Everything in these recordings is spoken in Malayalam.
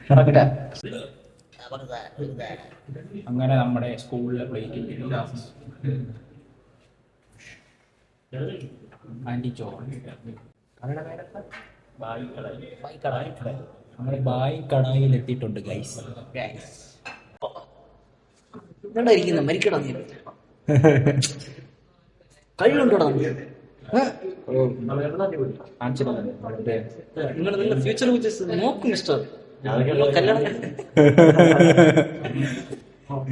കറക്റ്റാ. അങ്ങനെ നമ്മുടെ സ്കൂളിലെ പ്ലേറ്റിൽ ആൻറ്റി ചോറ് നമ്മൾ ബായി കടായിൽ എത്തിയിട്ടുണ്ട് ഗൈസ്. ഇരിക്കുന്ന മരിക്കടാ നീ കഴിവുണ്ടോടാ നിങ്ങൾ നിങ്ങളുടെ ഫ്യൂച്ചർ കുറിച്ച് നോക്കും മിസ്റ്റർ കല്യാണം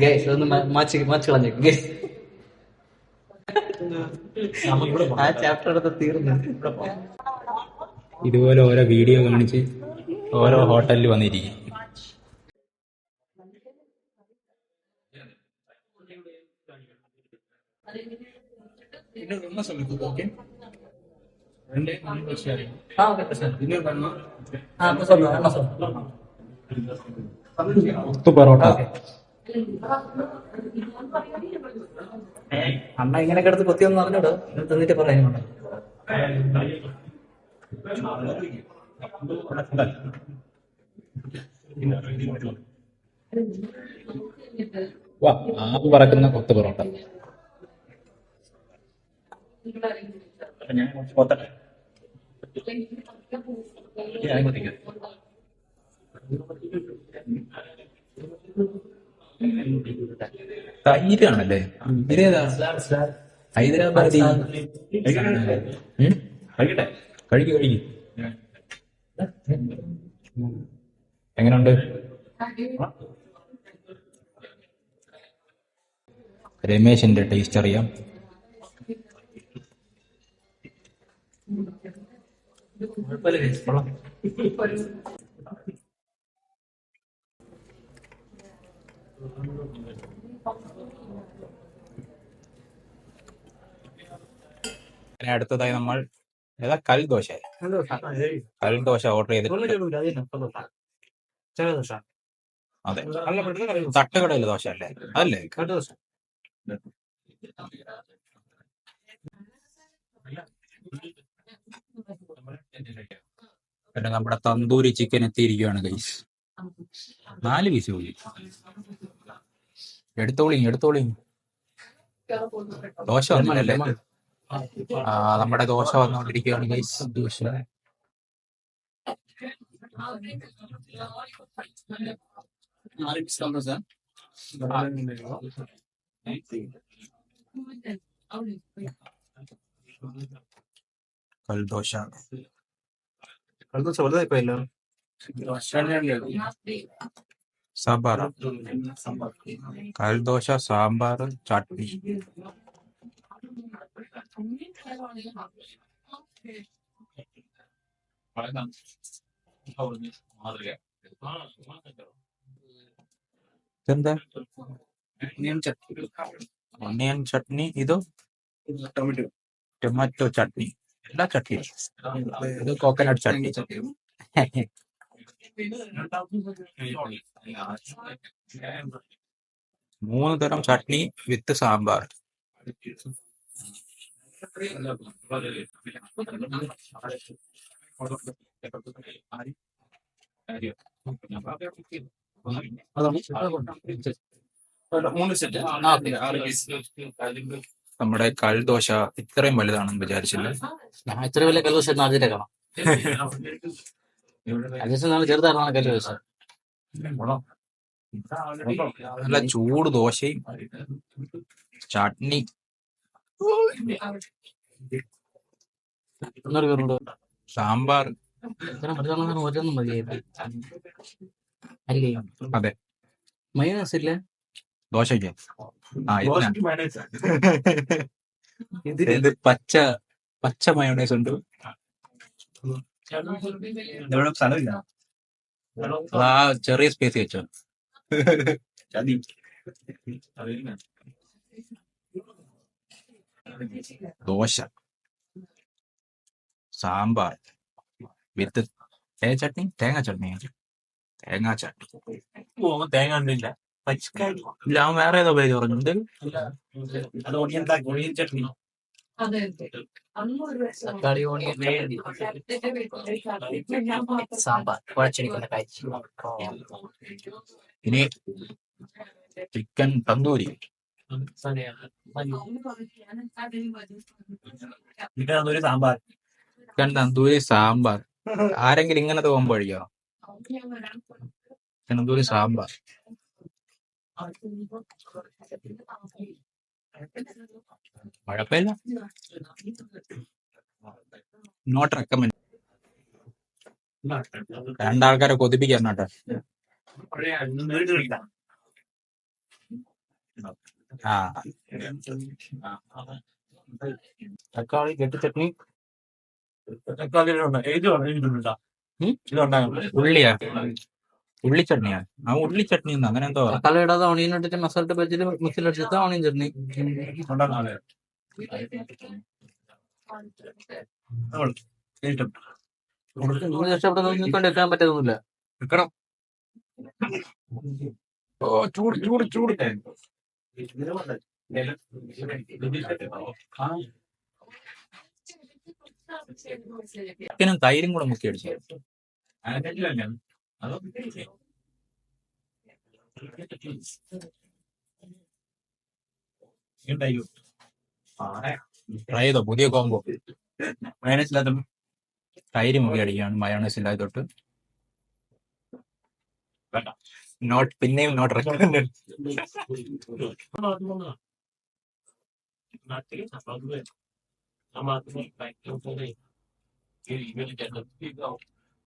ഗൈസ് ഒന്ന് മാച്ച് കളഞ്ഞേക്കും ആ ചാപ്റ്റർ എടുത്ത് തീർന്നു. ഇതുപോലെ ഓരോ വീഡിയോ കാണിച്ച് ഓരോ ഹോട്ടലിൽ വന്നിരിക്കും. പൊറോട്ട അണ്ണ ഇങ്ങനെ കിടത്ത് കൊത്തിയൊന്നും അറിഞ്ഞൂടോ, തന്നിട്ട് പറയാനുണ്ട്. വാ, ആപ്പ് പറക്കുന്ന കൊത്തു പൊറോട്ട. തൈരാണല്ലേ ഇതേതാ? ഹൈദരാബാദി. കഴിക്കും. എങ്ങനെയുണ്ട്? രമേശിന്റെ ടേസ്റ്റ് അറിയാം. അടുത്തതായി നമ്മൾ കൽദോശ ഓർഡർ ചെയ്തിട്ടുണ്ട്. അതെ, തട്ടുകടയിലെ ദോശ അല്ലേ? അതല്ലേ പിന്നെ നമ്മുടെ തന്തൂരി ചിക്കൻ എത്തിയിരിക്കുകയാണ് ഗൈസ്. 4 പീസ് പോയി. എടുത്തോളി. ദോശ വന്നില്ലല്ലേ? നമ്മുടെ ദോശ വന്നുകൊണ്ടിരിക്കുകയാണ് ഗൈസ്. ദോശ കൽദോശ സാമ്പാർ, കൽദോശ സാമ്പാർ ചട്നി. ഇതെന്താ? ഒണിയൻ ചട്നി. ഇതോ ടൊമാറ്റോ ചട്നി. എല്ലാ ചട്നി. ഇത് കോക്കനട്ട് ചട്നി. 3 തരം ചട്നി വിത്ത് സാമ്പാർ. നമ്മുടെ കൽദോശ ഇത്രയും വലുതാണെന്ന് വിചാരിച്ചില്ല. ഞാൻ ഇത്ര വലിയ കല്ലോശ ആദ്യത്തെ കാണാം. ചെറുതായിരുന്നു കല്ലോശ. നല്ല ചൂട് ദോശയും ചട്നി. സാമ്പാർ. ഒരെണ്ണം മതിയായി. അതെ, മയോണൈസ് ഇല്ല ദോശയ്ക്ക്. ഇത് പച്ച മയോണൈസ് ഉണ്ട്. ചെറിയ സ്പേസ് വെച്ചോ. ദോശ, സാമ്പാർ വിത്ത് ചട്നി. തേങ്ങാ ചട്നി. തേങ്ങ ഇല്ല. അവൻ വേറെ ഏതോ പേര് പറഞ്ഞിട്ടുണ്ട്. തക്കാളി ഓണിയൻ സാമ്പാർ കുഴച്ചെടുക്കുന്ന കാഴ്ച. ഇനി ചിക്കൻ തന്തൂരി. സാമ്പാർ. ചിക്കൻ തന്തൂരി സാമ്പാർ. ആരെങ്കിലും ഇങ്ങനത്തെ പോകുമ്പോ കഴിയോ? ചിക്കൻ തന്തൂരി സാമ്പാർ. കുഴപ്പമില്ല. Not recommend. രണ്ടാൾക്കാരെ കൊതിപ്പിക്കാൻ കേട്ടോ. ആ തക്കാളി കെട്ടി ചട്നി. ഉള്ളിയാ? ഉള്ളി ചട്നിയാ? ആ ഉള്ളി ചട്നി അങ്ങനെ എന്തോ. തക്കാളി ഇടാതെ ഓണിയൻ ഇട്ടിട്ട് മസാല ഇട്ട് വെച്ചിട്ട് മിക്സിയിലടിച്ചിട്ട് ഓണിയൻ ചട്നി. നിങ്ങൾ ഇഷ്ടപ്പെട്ടതൊന്നും എടുക്കാൻ പറ്റതൊന്നുമില്ല. എടുക്കണം. ഓ ചൂട് ചൂട് ചൂട്. ചിക്കനും തൈരും കൂടെ മുക്കി അടിച്ചു. ട്രൈ ചെയ്തോ പുതിയ കോംബോ. മയണൈസ് ഇല്ലാത്ത തൈര് മുക്കി അടിക്കുകയാണ് മയോണൈസ് ഇല്ലാതെ തൊട്ട്. നോട്ട് പിന്നെയും നോട്ട് റെക്കമെൻഡഡ്.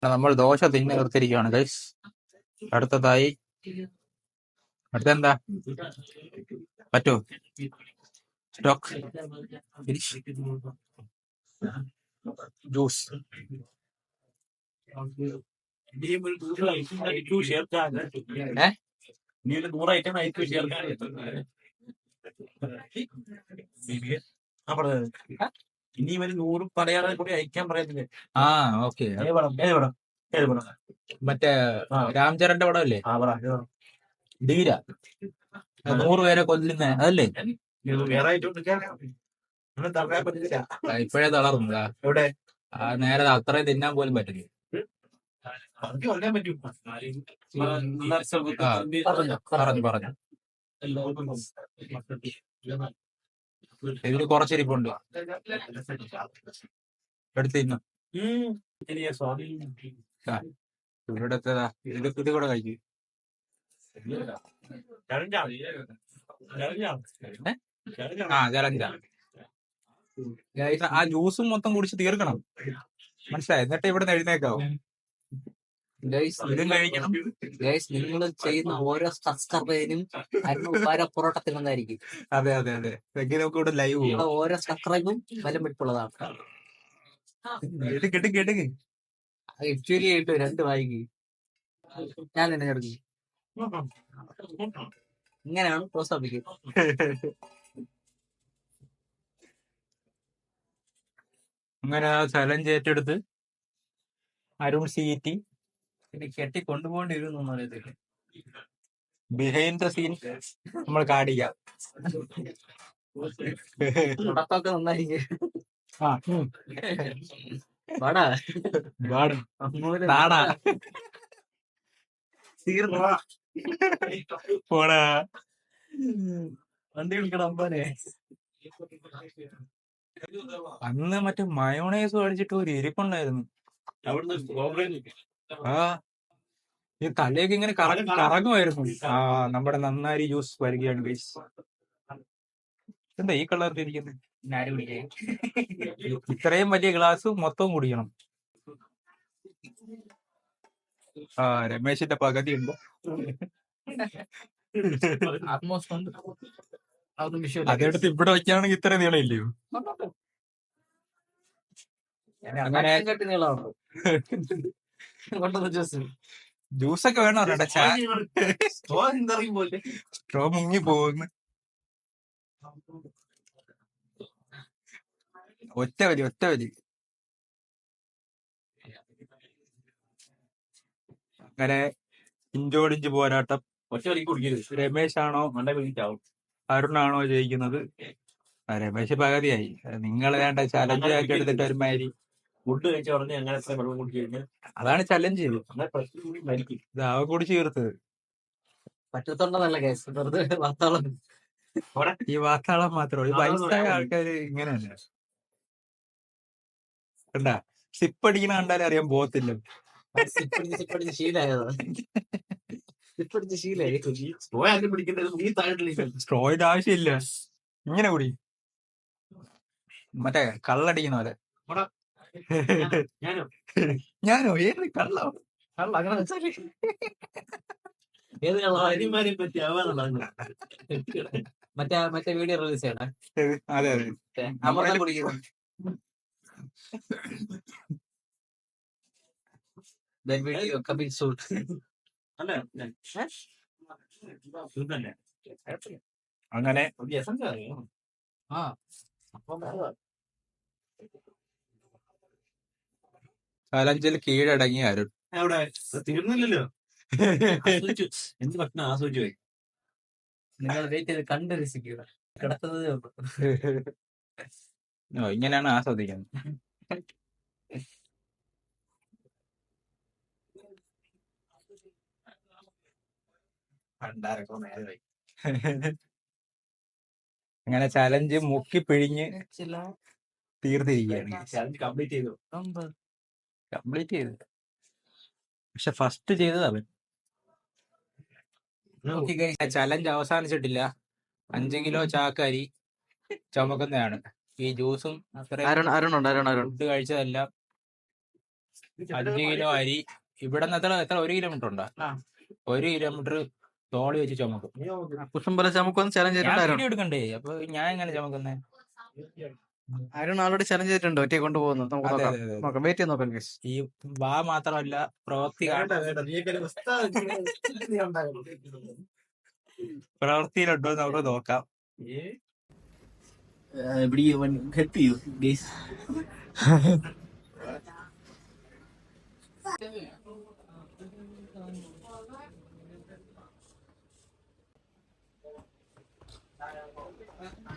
നമ്മൾ ദോശ തിന്നു നിർത്തിയിരിക്കുകയാണ് ഗൈസ്. അടുത്തതായി അടുത്തെന്താ പറ്റോ? Stock juice. ഇനിയും ഒരു 100 പടയാളെ കൂടി അയക്കാൻ പറയുന്നില്ലേ? ആ ഓക്കെ. ഏത് പടം? ഏത് പടം? ഏത് പടം? മറ്റേ രാംചരന്റെ പടമല്ലേ ആ പറ. ഏത് പടം? ധീര. 100 പേരെ കൊല്ലുന്ന അതല്ലേ? ഇത് വേറെ ആയിട്ടൊന്നും തളരാൻ പറ്റില്ല. ഇപ്പോഴേ തളർന്നതാ. എവിടെ നേരെ അത്രയും തിന്നാൻ പോലും പറ്റില്ല. പറഞ്ഞു കൊല്ലാൻ പറ്റും. പറഞ്ഞു പറഞ്ഞു. ഇതില് കുറച്ചിരിപ്പുണ്ട്. എടുത്ത് തിന്നു. ഇവിടത്തേതാ ഇത് കൂടെ കഴിക്കും. ആ ചലഞ്ച. ആ ജ്യൂസും മൊത്തം കുടിച്ച് തീർക്കണം. മനസ്സിലായി? എന്നിട്ട് ഇവിടെ നിന്ന് എഴുന്നേക്കാവും. ഇതും കഴിക്കണം. നിങ്ങൾ ചെയ്യുന്ന ഓരോ സബ്സ്ക്രൈബിനും പൊറോട്ട തിന്നുന്നതായിരിക്കും. അതെ അതെ അതെ. എങ്ങനെ നമുക്ക് ഇവിടെ ലൈവ് പോകാം. ഓരോ സബ്സ്ക്രൈബും വില പിടിപ്പുള്ളതാണ്. കേട്ടുക്ക് ആക്ച്വലി ആയിട്ട് 2 വായിക്ക് ഞാൻ തന്നെ ചെറുക്കി. ഇങ്ങനെയാണ് പ്രോത്സാഹിപ്പിക്കുക. അങ്ങനെ ചലഞ്ച് ഏറ്റെടുത്ത് അരുൺ CET കെട്ടി കൊണ്ടുപോകേണ്ടി വരും. അറിയത്തില്ല. ബിഹൈൻഡ് ദ സീൻ നമ്മൾ കാണിക്കാം. തുടക്കമൊക്കെ നന്നായിരിക്കും. പോടാ വണ്ടി വിളിക്കണം അമ്പാനെ. അന്ന് മറ്റേ മയോണൈസ് കഴിച്ചിട്ട് ഒരു ഇരിപ്പുണ്ടായിരുന്നു. ആ ഈ തലയൊക്കെ ഇങ്ങനെ കറങ്ങുമായിരുന്നു. ആ നമ്മുടെ നന്നാരി ജ്യൂസ് വരികയാണ് ഗൈസ്. എന്താ ഈ കളറിൽ ഇരിക്കുന്നത്? ഇത്രയും വലിയ ഗ്ലാസ് മൊത്തം കുടിക്കണം. ആ രമേശിന്റെ പകുതി ഉണ്ട്. അതെടുത്ത് ഇവിടെ വയ്ക്കുകയാണെങ്കിൽ ഇത്ര നീളം ഇല്ലയോ? അങ്ങനെ ജ്യൂസൊക്കെ വേണോ? സ്ട്രോ മുങ്ങി പോകുന്നു. ഒറ്റ വലി. അങ്ങനെ ഇഞ്ചോടിഞ്ച് പോരാട്ടം. ഒറ്റ വലിക്ക് കുടിക്കരുത്. രമേശ് ആണോ മണ്ട വിളിച്ചാവും. അരുണാണോ ജയിക്കുന്നത്? അതെ പക്ഷെ പകുതിയായി നിങ്ങൾ വേണ്ട ചലഞ്ച് ആക്കി എടുത്തിട്ട് ഒരുമാതിരി ഫുഡ് കഴിച്ച ഉടനെ അങ്ങനെ എത്ര വെള്ളം കുടിച്ചു കഴിഞ്ഞാൽ അതാണ് ചലഞ്ച് അങ്ങനെ പ്രശ്നം കൂടി മരിക്കും. ഇത് അവ കുടിച്ച് തീർത്തത് പറ്റത്തോണ്ടല്ല കേസ്, വെറുതെ വാർത്താളം. അവിടെ ഈ വാർത്താളം മാത്രമേ വയസ്സായ ആൾക്കാര് ഇങ്ങനെയല്ല കണ്ടാ സിപ്പ് അടിക്കണ കണ്ടാലും അറിയാൻ പോകത്തില്ല സിപ്പടിച്ച് ശീലായതാ. സിപ്പടിച്ച് ശീലായി. സ്ട്രോ ആക്കി പിടിക്കേണ്ടത് നീ താഴെ സ്ട്രോയിന്റെ ആവശ്യമില്ല ഇങ്ങനെ കുടി മറ്റേ കള്ളടിക്കുന്ന പോലെ ഞാനോ ഞാനോ ഏത് കള്ളോ കള്ള അങ്ങനെ വെച്ചാല് ഏത് കള്ളാ? ഭാര്യമാരെ പറ്റി ആവാനുള്ളതാണ്. മറ്റേ വീഡിയോ റിലീസ് ചെയ്യണേ. അതെ അതെ അമൃതം കുടിക്കുന്നു. That video coming soon. അല്ല സുഖല്ലേ അങ്ങനെ എസൻസ് അറിയോ? ആ ചലഞ്ചിൽ കീഴടങ്ങി അരുൺ അവിടെ തീർന്നില്ലല്ലോ. ആസ്വദിച്ചു. എന്ത് ഭക്ഷണം ആസ്വദിച്ചു പോയി. നിങ്ങൾ വെയിറ്റ് ചെയ്ത് കണ്ട് രസിക്കുക. കിടക്കുന്നതേ ഉള്ളൂ. ഓ, ഇങ്ങനെയാണ് ആസ്വദിക്കുന്നത് ഭണ്ടാരൊക്കെ നേരമായി. അങ്ങനെ ചലഞ്ച് മുക്കി പിഴിഞ്ഞ് തീർത്തിരിക്കുകയാണ് ചലഞ്ച് കംപ്ലീറ്റ് ചെയ്തു. കംപ്ലീറ്റ് ചെയ്ത് പക്ഷെ ഫസ്റ്റ് ചെയ്തത് അവൻ ചലഞ്ച് അവസാനിച്ചിട്ടില്ല 5 കിലോ ചാക്കരി ചുമക്കുന്നതാണ് ഈ ജ്യൂസും ഫുഡ് കഴിച്ചതെല്ലാം 5 കിലോ അരി ഇവിടെ നിന്ന് എത്ര 1 കിലോമീറ്റർ ഉണ്ടോ 1 കിലോമീറ്റർ തോളി വെച്ച് ചുമക്കും പുഷ്പം പോലെ ചുമക്കൊന്ന് ചലഞ്ച് ഞാൻ വീഡിയോ എടുക്കണ്ടേ അപ്പൊ ഞാൻ എങ്ങനെ ചുമക്കുന്നേ അരുൺ ആൾറെഡി ചലഞ്ച് ചെയ്തിട്ടുണ്ട്. ഒറ്റ കൊണ്ടുപോകുന്നു. നമുക്ക് അതെ, നോക്കാം. അതെ, അതെ. നോക്കാം, വെയിറ്റ് ചെയ്ത് നോക്കാം ഗൈസ്. ഈ വാ മാത്രമല്ല പ്രവൃത്തി പ്രവൃത്തിയിലുണ്ടോ നമുക്ക് നോക്കാം ഹെൽപ്പ് ചെയ്യൂ ഗൈസ്.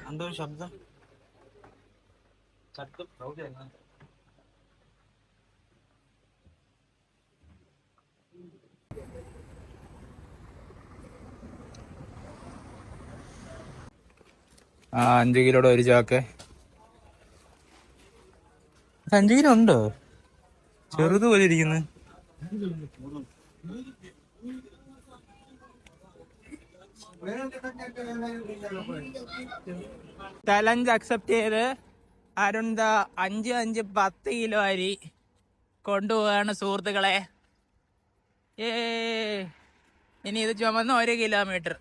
എന്തോ ശബ്ദം ആ 5 കിലോയുടെ ഒരു ചാക്ക് 5 കിലോ ഉണ്ടോ ചെറുത് പോലെ ഇരിക്കുന്നു ചലഞ്ച് അക്സെപ്റ്റ് ചെയ്ത് അരുൺ 5 കിലോ അരി കൊണ്ടുപോവാണ് സുഹൃത്തുക്കളെ. ഇനി ഇത് ചുമന്ന് 1 കിലോമീറ്റർ